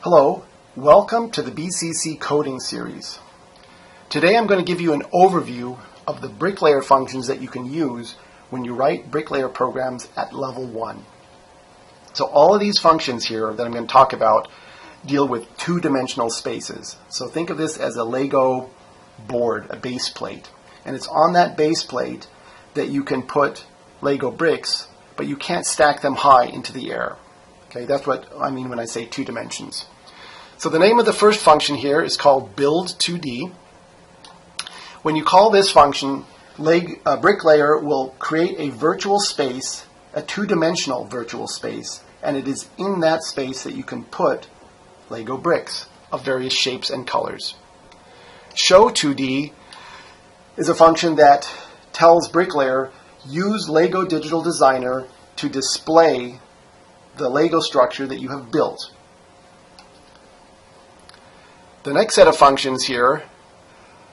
Hello, welcome to the BCC Coding Series. Today I'm going to give you an overview of the Bricklayer functions that you can use when you write Bricklayer programs at level 1. So all of these functions here that I'm going to talk about deal with two-dimensional spaces. So think of this as a Lego board, a base plate. And it's on that base plate that you can put Lego bricks, but you can't stack them high into the air. Okay, that's what I mean when I say two dimensions. So the name of the first function here is called build2D. When you call this function, Bricklayer will create a virtual space, a two-dimensional virtual space, and it is in that space that you can put Lego bricks of various shapes and colors. Show2D is a function that tells Bricklayer, use Lego Digital Designer to display the Lego structure that you have built. The next set of functions here,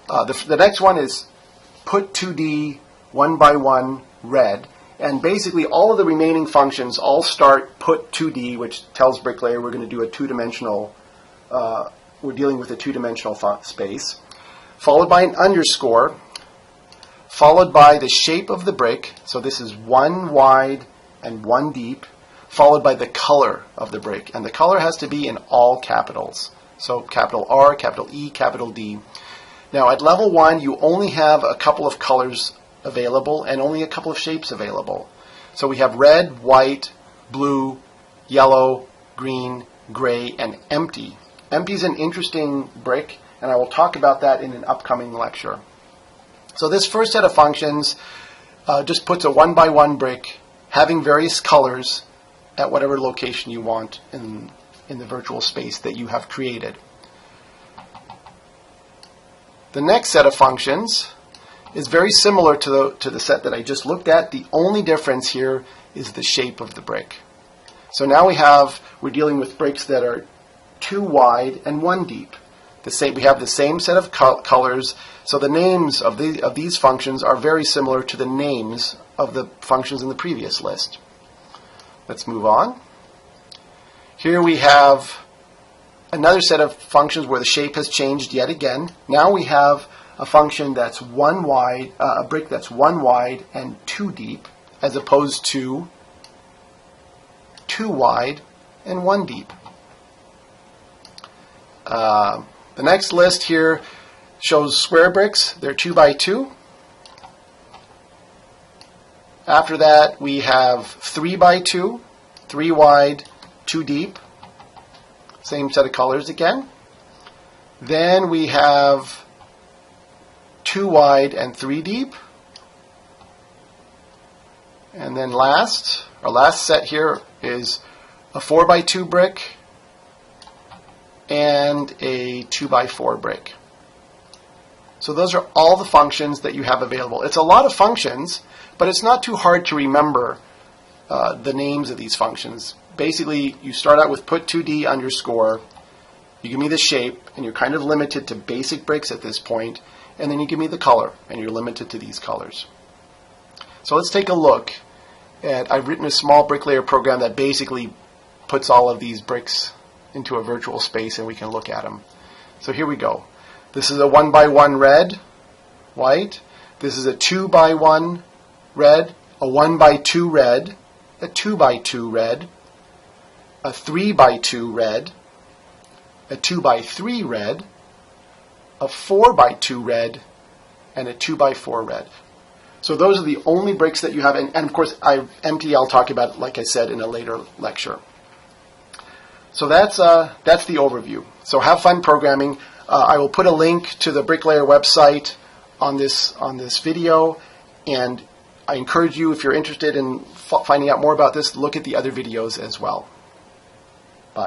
the next one is put2D 1x1 red, and basically all of the remaining functions all start put2D, which tells Bricklayer we're going to do a two-dimensional, we're dealing with a two-dimensional space, followed by an underscore, followed by the shape of the brick, so this is 1 wide and 1 deep, followed by the color of the brick, and the color has to be in all capitals. So capital R, capital E, capital D. Now at level 1 you only have a couple of colors available and only a couple of shapes available. So we have red, white, blue, yellow, green, gray, and empty. Empty is an interesting brick, and I will talk about that in an upcoming lecture. So this first set of functions just puts a 1x1 brick having various colors at whatever location you want in the virtual space that you have created. The next set of functions is very similar to the set that I just looked at. The only difference here is the shape of the brick. So now we're dealing with bricks that are 2 wide and 1 deep. We have the same set of colors, so the names of these functions are very similar to the names of the functions in the previous list. Let's move on. Here we have another set of functions where the shape has changed yet again. Now we have a function that's 1 wide, a brick that's 1 wide and 2 deep, as opposed to 2 wide and 1 deep. The next list here shows square bricks. They're 2x2. After that, we have 3x2, 3 wide, 2 deep. Same set of colors again. Then we have 2 wide and 3 deep. And then our last set here is a 4x2 brick and a 2x4 brick. So those are all the functions that you have available. It's a lot of functions, but it's not too hard to remember the names of these functions. Basically, you start out with put2D underscore, you give me the shape, and you're kind of limited to basic bricks at this point, and then you give me the color, and you're limited to these colors. So let's take a look at, I've written a small Bricklayer program that basically puts all of these bricks into a virtual space, and we can look at them. So here we go. This is a 1x1 red, white. This is a 2x1 red, a 1x2 red, a 2x2 red, a 3x2 red, a 2x3 red, a 4x2 red, and a 2x4 red. So those are the only bricks that you have, and of course empty I'll talk about, like I said, in a later lecture. So that's the overview. So have fun programming. I will put a link to the Bricklayer website on this video, and I encourage you, if you're interested in finding out more about this, look at the other videos as well.